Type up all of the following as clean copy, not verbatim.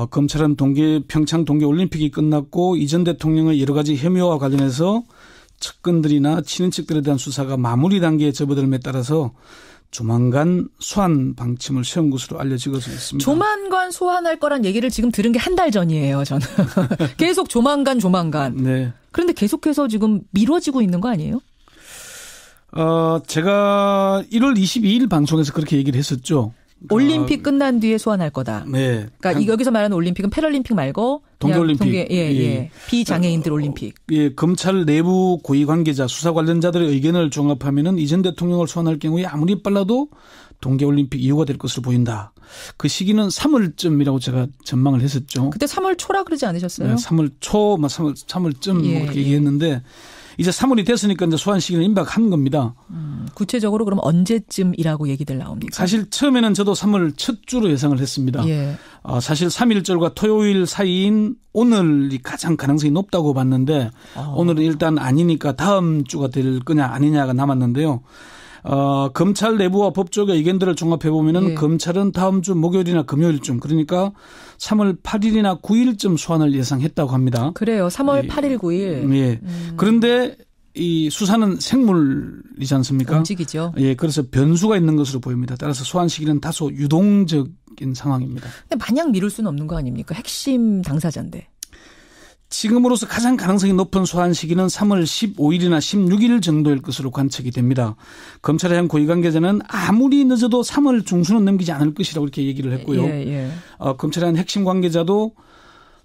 검찰은 평창 동계올림픽이 끝났고 이 전 대통령의 여러 가지 혐의와 관련해서 측근들이나 친인척들에 대한 수사가 마무리 단계에 접어들음에 따라서 조만간 소환 방침을 세운 것으로 알려지고 있습니다. 조만간 소환할 거란 얘기를 지금 들은 게 한 달 전이에요. 저는. 계속 조만간. 네. 그런데 계속해서 지금 미뤄지고 있는 거 아니에요? 제가 1월 22일 방송에서 그렇게 얘기를 했었죠. 올림픽 끝난 뒤에 소환할 거다. 네. 그러니까 여기서 말하는 올림픽은 패럴림픽 말고 동계올림픽. 비장애인들 올림픽. 검찰 내부 고위 관계자 수사 관련자들의 의견을 종합하면은 이 전 대통령을 소환할 경우에 아무리 빨라도 동계올림픽 이후가 될 것으로 보인다. 그 시기는 3월쯤이라고 제가 전망을 했었죠. 그때 3월 초라 그러지 않으셨어요? 네, 3월 초, 3월쯤 그렇게 얘기했는데 이제 3월이 됐으니까 이제 소환 시기는 임박한 겁니다. 구체적으로 그럼 언제쯤이라고 얘기들 나옵니까? 사실 처음에는 저도 3월 첫 주로 예상을 했습니다. 예. 사실 3.1절과 토요일 사이인 오늘이 가장 가능성이 높다고 봤는데 오늘은 일단 아니니까 다음 주가 될 거냐 아니냐가 남았는데요. 검찰 내부와 법조계 의견들을 종합해 보면은 검찰은 다음 주 목요일이나 금요일쯤 그러니까 3월 8일이나 9일쯤 소환을 예상했다고 합니다. 그래요. 3월 8일, 9일. 예. 그런데 이 수사는 생물이지 않습니까? 움직이죠. 예. 그래서 변수가 있는 것으로 보입니다. 따라서 소환 시기는 다소 유동적인 상황입니다. 근데 마냥 미룰 수는 없는 거 아닙니까? 핵심 당사자인데. 지금으로서 가장 가능성이 높은 소환 시기는 3월 15일이나 16일 정도일 것으로 관측이 됩니다. 검찰의 한 고위 관계자는 아무리 늦어도 3월 중순은 넘기지 않을 것이라고 이렇게 얘기를 했고요. 검찰의 한 핵심 관계자도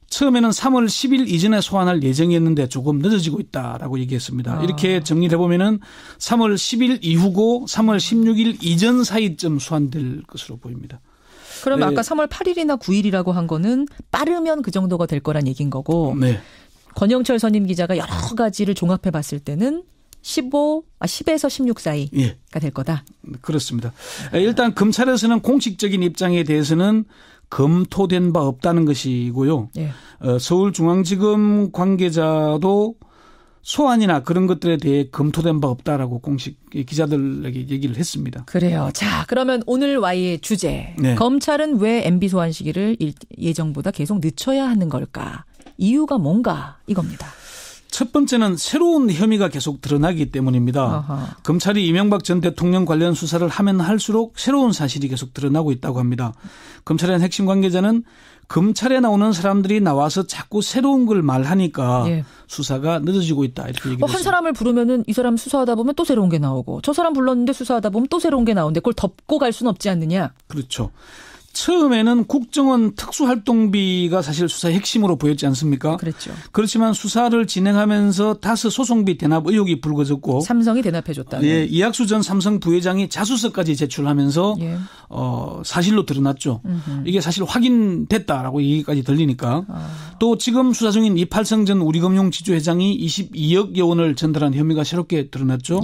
처음에는 3월 10일 이전에 소환할 예정이었는데 조금 늦어지고 있다라고 얘기했습니다. 이렇게 정리를 해보면은 3월 10일 이후고 3월 16일 이전 사이쯤 소환될 것으로 보입니다. 그럼 아까 3월 8일이나 9일이라고 한 거는 빠르면 그 정도가 될 거란 얘기인 거고 권영철 선임 기자가 여러 가지를 종합해 봤을 때는 10에서 16 사이가 될 거다. 그렇습니다. 일단 검찰에서는 공식적인 입장에 대해서는 검토된 바 없다는 것이고요. 서울중앙지검 관계자도 소환이나 그런 것들에 대해 검토된 바 없다라고 공식 기자들에게 얘기를 했습니다. 그래요. 자, 그러면 오늘 Y의 주제. 검찰은 왜 MB 소환 시기를 예정보다 계속 늦춰야 하는 걸까? 이유가 뭔가 이겁니다. 첫 번째는 새로운 혐의가 계속 드러나기 때문입니다. 검찰이 이명박 전 대통령 관련 수사를 하면 할수록 새로운 사실이 계속 드러나고 있다고 합니다. 검찰의 핵심 관계자는 검찰에 나오는 사람들이 나와서 자꾸 새로운 걸 말하니까 수사가 늦어지고 있다 이렇게 얘기했습니다. 한 사람을 부르면은 이 사람 수사하다 보면 또 새로운 게 나오고 저 사람 불렀는데 수사하다 보면 또 새로운 게 나오는데 그걸 덮고 갈 수는 없지 않느냐. 그렇죠. 처음에는 국정원 특수활동비가 사실 수사의 핵심으로 보였지 않습니까? 그렇죠. 그렇지만 수사를 진행하면서 다수 소송비 대납 의혹이 불거졌고 삼성이 대납해 줬다. 이학수 전 삼성 부회장이 자수서까지 제출하면서 사실로 드러났죠. 이게 사실 확인됐다라고 얘기까지 들리니까 또 지금 수사 중인 이팔성 전 우리금융지주 회장이 22억여 원을 전달한 혐의가 새롭게 드러났죠.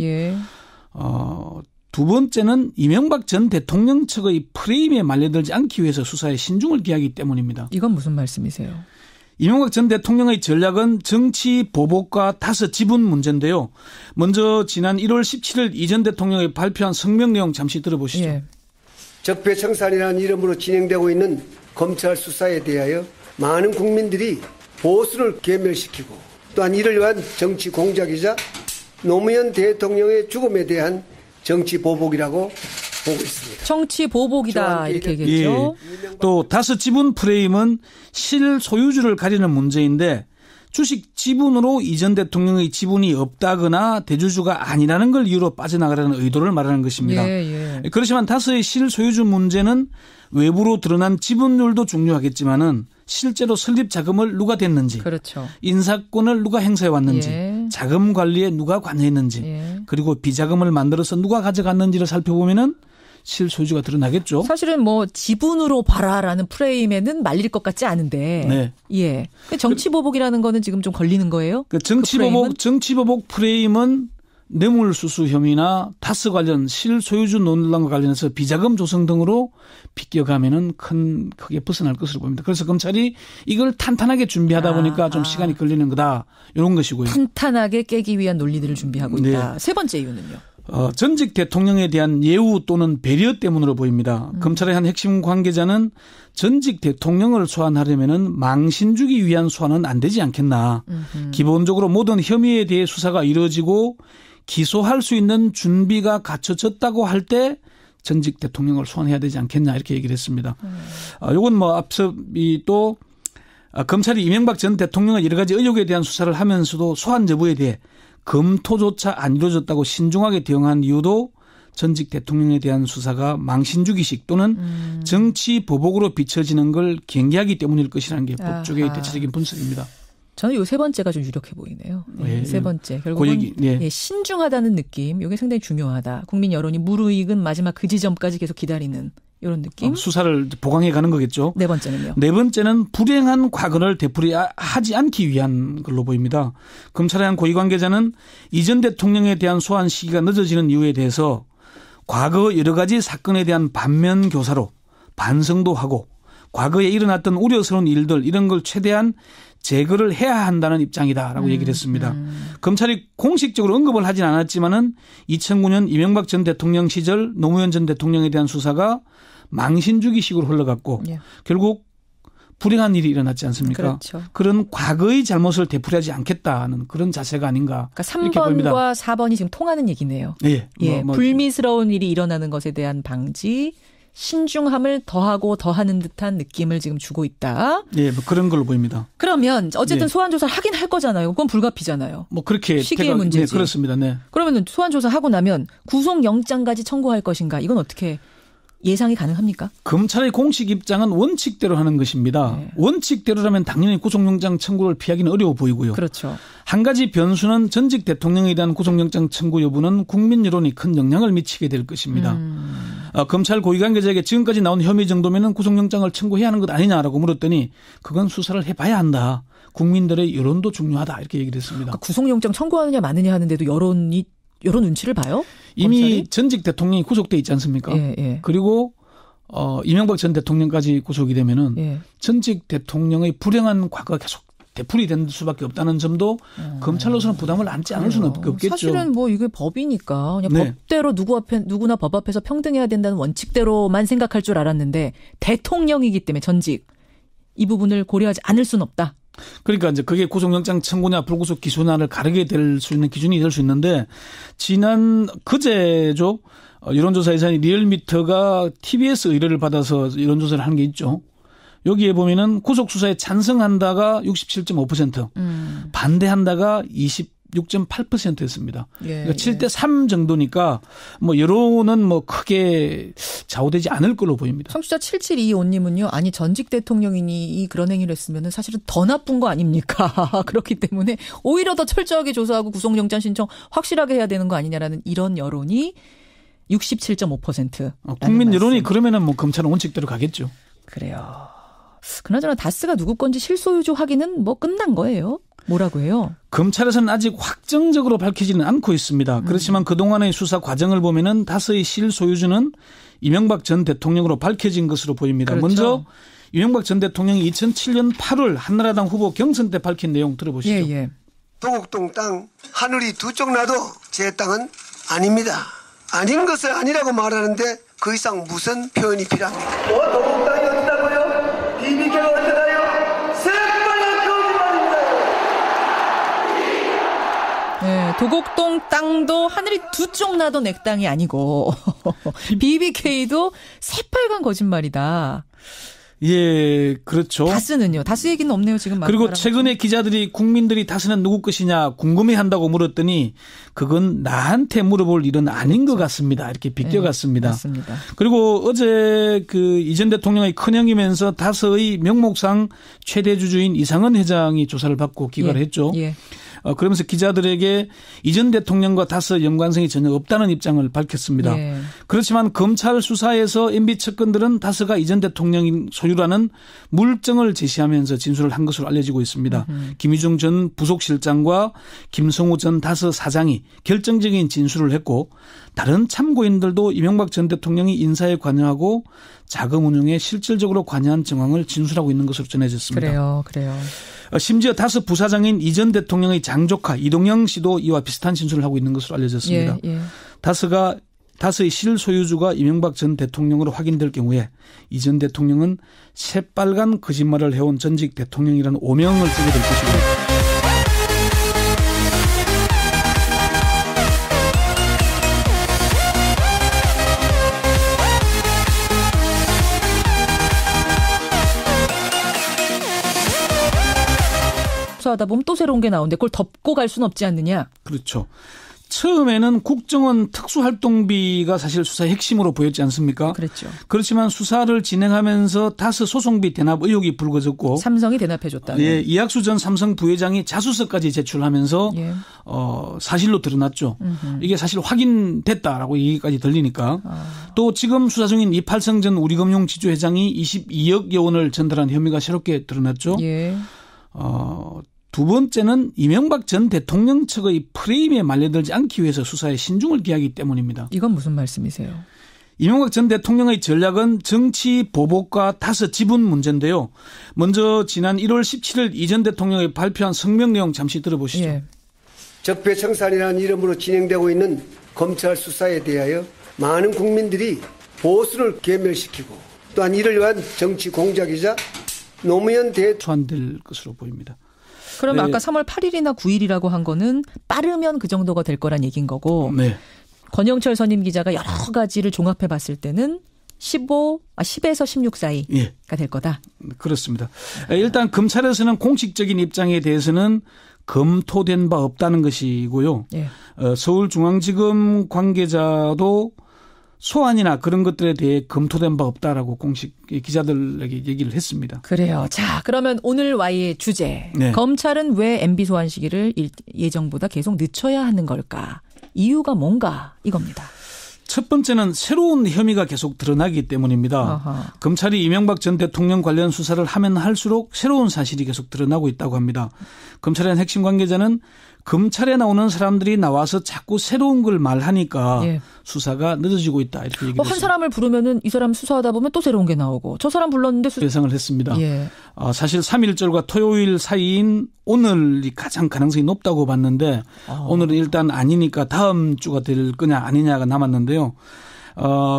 두 번째는 이명박 전 대통령 측의 프레임에 말려들지 않기 위해서 수사에 신중을 기하기 때문입니다. 이건 무슨 말씀이세요? 이명박 전 대통령의 전략은 정치 보복과 다스 지분 문제인데요. 먼저 지난 1월 17일 이 전 대통령이 발표한 성명 내용 잠시 들어보시죠. 적폐청산이라는 이름으로 진행되고 있는 검찰 수사에 대하여 많은 국민들이 보수를 괴멸시키고 또한 이를 위한 정치 공작이자 노무현 대통령의 죽음에 대한 정치 보복이라고 보고 있습니다. 정치 보복이다 이렇게 얘기했죠. 또 다스 지분 프레임은 실소유주를 가리는 문제인데 주식 지분으로 이 전 대통령의 지분이 없다거나 대주주가 아니라는 걸 이유로 빠져나가라는 의도를 말하는 것입니다. 그렇지만 다스의 실소유주 문제는 외부로 드러난 지분율도 중요하겠지만은 실제로 설립 자금을 누가 댔는지, 인사권을 누가 행사해 왔는지, 자금 관리에 누가 관여했는지, 그리고 비자금을 만들어서 누가 가져갔는지를 살펴보면은 실소유주가 드러나겠죠. 사실은 뭐 지분으로 봐라라는 프레임에는 말릴 것 같지 않은데, 정치 보복이라는 거는 지금 좀 걸리는 거예요? 정치 보복 프레임은 뇌물수수 혐의나 다스 관련 실소유주 논란과 관련해서 비자금 조성 등으로 비껴가면은 크게 벗어날 것으로 보입니다. 그래서 검찰이 이걸 탄탄하게 준비하다 보니까 좀 시간이 걸리는 거다. 이런 것이고요. 탄탄하게 깨기 위한 논리들을 준비하고 있다. 세 번째 이유는요? 전직 대통령에 대한 예우 또는 배려 때문으로 보입니다. 검찰의 한 핵심 관계자는 전직 대통령을 소환하려면은 망신 주기 위한 소환은 안 되지 않겠나. 기본적으로 모든 혐의에 대해 수사가 이루어지고 기소할 수 있는 준비가 갖춰졌다고 할 때 전직 대통령을 소환해야 되지 않겠냐 이렇게 얘기를 했습니다. 이건 뭐 앞서 또 검찰이 이명박 전 대통령의 여러 가지 의혹에 대한 수사를 하면서도 소환 여부에 대해 검토조차 안 이루어졌다고 신중하게 대응한 이유도 전직 대통령에 대한 수사가 망신주기식 또는 정치 보복으로 비춰지는 걸 경계하기 때문일 것이라는 게 법조계의 대체적인 분석입니다. 저는 요 세 번째가 좀 유력해 보이네요. 네, 세 번째. 결국은 예, 신중하다는 느낌. 이게 상당히 중요하다. 국민 여론이 무르익은 마지막 그 지점까지 계속 기다리는 이런 느낌. 수사를 보강해 가는 거겠죠. 네 번째는요. 네 번째는 불행한 과거를 되풀이하지 않기 위한 걸로 보입니다. 검찰의 한 고위 관계자는 이전 대통령에 대한 소환 시기가 늦어지는 이유에 대해서 과거 여러 가지 사건에 대한 반면 교사로 반성도 하고 과거에 일어났던 우려스러운 일들 이런 걸 최대한 제거를 해야 한다는 입장이다라고 얘기를 했습니다. 검찰이 공식적으로 언급을 하진 않았지만은 2009년 이명박 전 대통령 시절 노무현 전 대통령에 대한 수사가 망신주기식으로 흘러갔고 결국 불행한 일이 일어났지 않습니까? 그렇죠. 그런 과거의 잘못을 되풀이하지 않겠다는 그런 자세가 아닌가. 그러니까 3번과 4번이 지금 통하는 얘기네요. 예. 불미스러운 일이 일어나는 것에 대한 방지, 신중함을 더하고 더하는 듯한 느낌을 지금 주고 있다. 예, 뭐 그런 걸로 보입니다. 그러면 어쨌든 소환 조사를 하긴 할 거잖아요. 그건 불가피잖아요. 뭐 그렇게 시기의 문제지. 네, 그렇습니다. 네. 그러면 소환 조사하고 나면 구속영장까지 청구할 것인가? 이건 어떻게 예상이 가능합니까? 검찰의 공식 입장은 원칙대로 하는 것입니다. 네. 원칙대로라면 당연히 구속영장 청구를 피하기는 어려워 보이고요. 그렇죠. 한 가지 변수는 전직 대통령에 대한 구속영장 청구 여부는 국민 여론이 큰 영향을 미치게 될 것입니다. 검찰 고위관계자에게 지금까지 나온 혐의 정도면 구속영장을 청구해야 하는 것 아니냐라고 물었더니 그건 수사를 해봐야 한다. 국민들의 여론도 중요하다 이렇게 얘기를 했습니다. 그러니까 구속영장 청구하느냐 마느냐 하는데도 여론 눈치를 봐요? 이미 검찰이? 전직 대통령이 구속돼 있지 않습니까? 예. 그리고 이명박 전 대통령까지 구속이 되면은 전직 대통령의 불행한 과거가 계속 되풀이될 수밖에 없다는 점도 검찰로서는 부담을 안지 않을 수는 없겠죠. 사실은 뭐 이게 법이니까 그냥 법대로 누구나 법 앞에서 평등해야 된다는 원칙대로만 생각할 줄 알았는데 대통령이기 때문에 전직 이 부분을 고려하지 않을 수는 없다. 그러니까 이제 그게 구속영장 청구냐 불구속 기소냐를 가르게 될 수 있는 기준이 될 수 있는데 지난 그제죠. 여론조사에서 리얼미터가 TBS 의뢰를 받아서 여론조사를 한 게 있죠. 여기에 보면은 구속수사에 찬성한다가 67.5%, 반대한다가 26.8%였습니다. 그러니까 7대3 정도니까 뭐 여론은 뭐 크게 좌우되지 않을 걸로 보입니다. 청취자 7725님은요. 아니 전직 대통령이니 그런 행위를 했으면 사실은 더 나쁜 거 아닙니까? 그렇기 때문에 오히려 더 철저하게 조사하고 구속영장 신청 확실하게 해야 되는 거 아니냐라는 이런 여론이 67.5%. 국민 여론이 그러면은 뭐 검찰은 원칙대로 가겠죠. 그래요. 그나저나 다스가 누구 건지 실소유주 확인은 뭐 끝난 거예요? 뭐라고 해요? 검찰에서는 아직 확정적으로 밝히지는 않고 있습니다. 그렇지만 그동안의 수사 과정을 보면은 다스의 실소유주는 이명박 전 대통령으로 밝혀진 것으로 보입니다. 그렇죠. 먼저 이명박 전 대통령이 2007년 8월 한나라당 후보 경선 때 밝힌 내용 들어보시죠. 도곡동 땅 하늘이 두 쪽 나도 제 땅은 아닙니다. 아닌 것을 아니라고 말하는데 그 이상 무슨 표현이 필요합니까? 도곡 땅이 어디다고요? BBK가 어디다요? 새빨간 거짓말입니다. 네, 도곡동 땅도 하늘이 두 쪽 나도 내 땅이 아니고 BBK도 새빨간 거짓말이다. 예, 그렇죠. 다스는요? 다스 얘기는 없네요, 지금. 그리고 최근에 기자들이 국민들이 다스는 누구 것이냐 궁금해한다고 물었더니 그건 나한테 물어볼 일은 아닌 것 같습니다. 이렇게 비껴갔습니다. 맞습니다. 그리고 어제 그 이전 대통령의 큰형이면서 다스의 명목상 최대 주주인 이상은 회장이 조사를 받고 귀가를 했죠. 그러면서 기자들에게 이전 대통령과 다스 연관성이 전혀 없다는 입장을 밝혔습니다. 그렇지만 검찰 수사에서 MB 측근들은 다스가 이전 대통령인 소유라는 물증을 제시하면서 진술을 한 것으로 알려지고 있습니다. 김희중 전 부속실장과 김성우 전 다스 사장이 결정적인 진술을 했고 다른 참고인들도 이명박 전 대통령이 인사에 관여하고 자금 운용에 실질적으로 관여한 정황을 진술하고 있는 것으로 전해졌습니다. 그래요. 심지어 다스 부사장인 이전 대통령의 장조카 이동영 씨도 이와 비슷한 진술을 하고 있는 것으로 알려졌습니다. 다스의 실소유주가 이명박 전 대통령으로 확인될 경우에 이 전 대통령은 새빨간 거짓말을 해온 전직 대통령이라는 오명을 쓰게 될 것이고 하다 보면 또 새로운 게 나오는데 그걸 덮고 갈 수는 없지 않느냐. 그렇죠. 처음에는 국정원 특수활동비가 사실 수사의 핵심으로 보였지 않습니까? 그렇죠. 그렇지만 수사를 진행하면서 다스 소송비 대납 의혹이 불거졌고 삼성이 대납해줬다. 예, 이학수 전 삼성 부회장이 자수서까지 제출하면서 예. 사실로 드러났죠. 이게 사실 확인됐다라고 얘기까지 들리니까 또 지금 수사 중인 이팔성 전 우리금융지주회장이 22억여 원을 전달한 혐의가 새롭게 드러났죠. 예. 두 번째는 이명박 전 대통령 측의 프레임에 말려들지 않기 위해서 수사에 신중을 기하기 때문입니다. 이건 무슨 말씀이세요? 이명박 전 대통령의 전략은 정치 보복과 다스 지분 문제인데요. 먼저 지난 1월 17일 이 전 대통령이 발표한 성명 내용 잠시 들어보시죠. 예. 적폐청산이라는 이름으로 진행되고 있는 검찰 수사에 대하여 많은 국민들이 보수를 괴멸시키고 또한 이를 위한 정치 공작이자 노무현 소환될 것으로 보입니다. 그럼 아까 3월 8일이나 9일이라고 한 거는 빠르면 그 정도가 될 거란 얘기인 거고 네. 권영철 선임 기자가 여러 가지를 종합해 봤을 때는 10에서 16 사이가 예. 될 거다. 그렇습니다. 일단 검찰에서는 공식적인 입장에 대해서는 검토된 바 없다는 것이고요. 예. 서울중앙지검 관계자도 소환이나 그런 것들에 대해 검토된 바 없다라고 공식 기자들에게 얘기를 했습니다. 그래요. 자, 그러면 오늘 Y의 주제. 네. 검찰은 왜 MB 소환 시기를 예정보다 계속 늦춰야 하는 걸까? 이유가 뭔가 이겁니다. 첫 번째는 새로운 혐의가 계속 드러나기 때문입니다. 아하. 검찰이 이명박 전 대통령 관련 수사를 하면 할수록 새로운 사실이 계속 드러나고 있다고 합니다. 검찰의 핵심 관계자는 검찰에 나오는 사람들이 나와서 자꾸 새로운 걸 말하니까 예. 수사가 늦어지고 있다 이렇게 얘기를 했습니다. 한 사람을 부르면은 이 사람 수사하다 보면 또 새로운 게 나오고 저 사람 불렀는데 예상을 했습니다. 예. 사실 3.1절과 토요일 사이인 오늘이 가장 가능성이 높다고 봤는데 오늘은 일단 아니니까 다음 주가 될 거냐 아니냐가 남았는데요.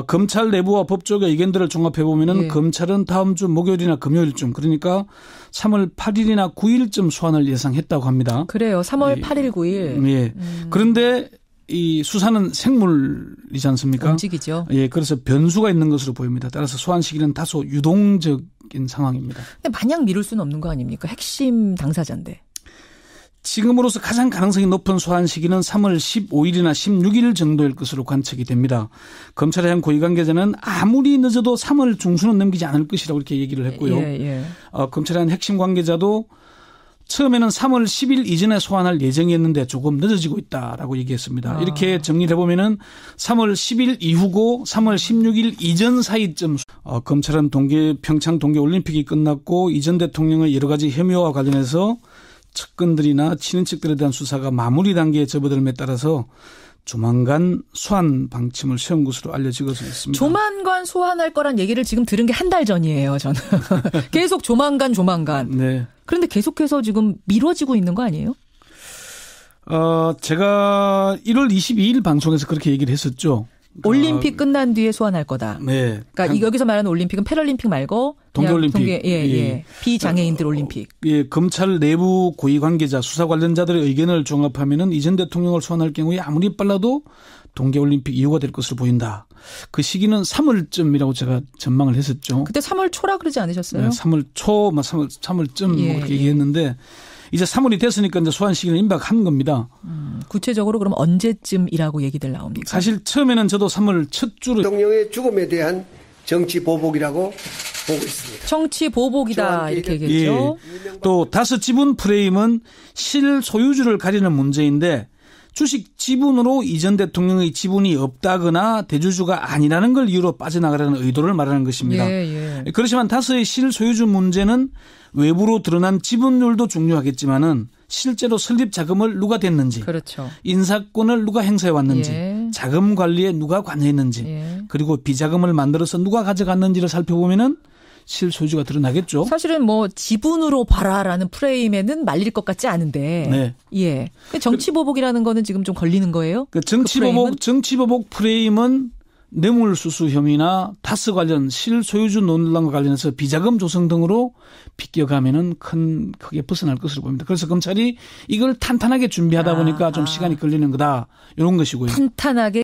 검찰 내부와 법조계 의견들을 종합해 보면은 예. 검찰은 다음 주 목요일이나 금요일쯤 그러니까 3월 8일이나 9일쯤 소환을 예상했다고 합니다. 그래요. 3월 8일, 9일. 예. 그런데 이 수사는 생물이지 않습니까? 움직이죠. 예. 그래서 변수가 있는 것으로 보입니다. 따라서 소환 시기는 다소 유동적인 상황입니다. 근데 마냥 미룰 수는 없는 거 아닙니까? 핵심 당사자인데. 지금으로서 가장 가능성이 높은 소환 시기는 3월 15일이나 16일 정도일 것으로 관측이 됩니다. 검찰의 한 고위 관계자는 아무리 늦어도 3월 중순은 넘기지 않을 것이라고 이렇게 얘기를 했고요. 예. 검찰의 한 핵심 관계자도 처음에는 3월 10일 이전에 소환할 예정이었는데 조금 늦어지고 있다라고 얘기했습니다. 이렇게 정리를 해보면은 3월 10일 이후고 3월 16일 이전 사이쯤 검찰은 평창 동계올림픽이 끝났고 이 전 대통령의 여러 가지 혐의와 관련해서 측근들이나 친인척들에 대한 수사가 마무리 단계에 접어들음에 따라서 조만간 소환 방침을 세운 것으로 알려지고 있습니다. 조만간 소환할 거란 얘기를 지금 들은 게 한 달 전이에요, 저는. 계속 조만간. 네. 그런데 계속해서 지금 미뤄지고 있는 거 아니에요? 제가 1월 22일 방송에서 그렇게 얘기를 했었죠. 올림픽 끝난 뒤에 소환할 거다. 네. 그러니까 여기서 말하는 올림픽은 패럴림픽 말고 동계올림픽. 예. 비장애인들 올림픽. 예, 검찰 내부 고위 관계자, 수사 관련자들의 의견을 종합하면은 이 전 대통령을 소환할 경우에 아무리 빨라도 동계올림픽 이후가 될 것으로 보인다. 그 시기는 3월쯤이라고 제가 전망을 했었죠. 그때 3월 초라 그러지 않으셨어요? 네, 3월 초, 3월쯤 그렇게 얘기했는데 이제 3월이 됐으니까 이제 소환 시기는 임박한 겁니다. 구체적으로 그럼 언제쯤이라고 얘기들 나옵니까? 사실 처음에는 저도 3월 첫 주로 대통령의 죽음에 대한 정치 보복이라고 보고 있습니다. 정치 보복이다 이렇게 얘기했죠. 예. 또 다스 지분 프레임은 실소유주를 가리는 문제인데 주식 지분으로 이 전 대통령의 지분이 없다거나 대주주가 아니라는 걸 이유로 빠져나가려는 의도를 말하는 것입니다. 예. 그렇지만 다스의 실소유주 문제는 외부로 드러난 지분율도 중요하겠지만은 실제로 설립 자금을 누가 댔는지, 그렇죠. 인사권을 누가 행사해 왔는지, 예. 자금 관리에 누가 관여했는지, 예. 그리고 비자금을 만들어서 누가 가져갔는지를 살펴보면은 실소유주가 드러나겠죠. 사실은 뭐 지분으로 봐라라는 프레임에는 말릴 것 같지 않은데. 네. 예. 정치보복이라는 거는 지금 좀 걸리는 거예요? 정치보복 프레임은 뇌물수수 혐의나 다스 관련 실소유주 논란과 관련해서 비자금 조성 등으로 비껴가면은 크게 벗어날 것으로 보입니다. 그래서 검찰이 이걸 탄탄하게 준비하다 보니까 좀 시간이 걸리는 거다. 이런 것이고요. 탄탄하게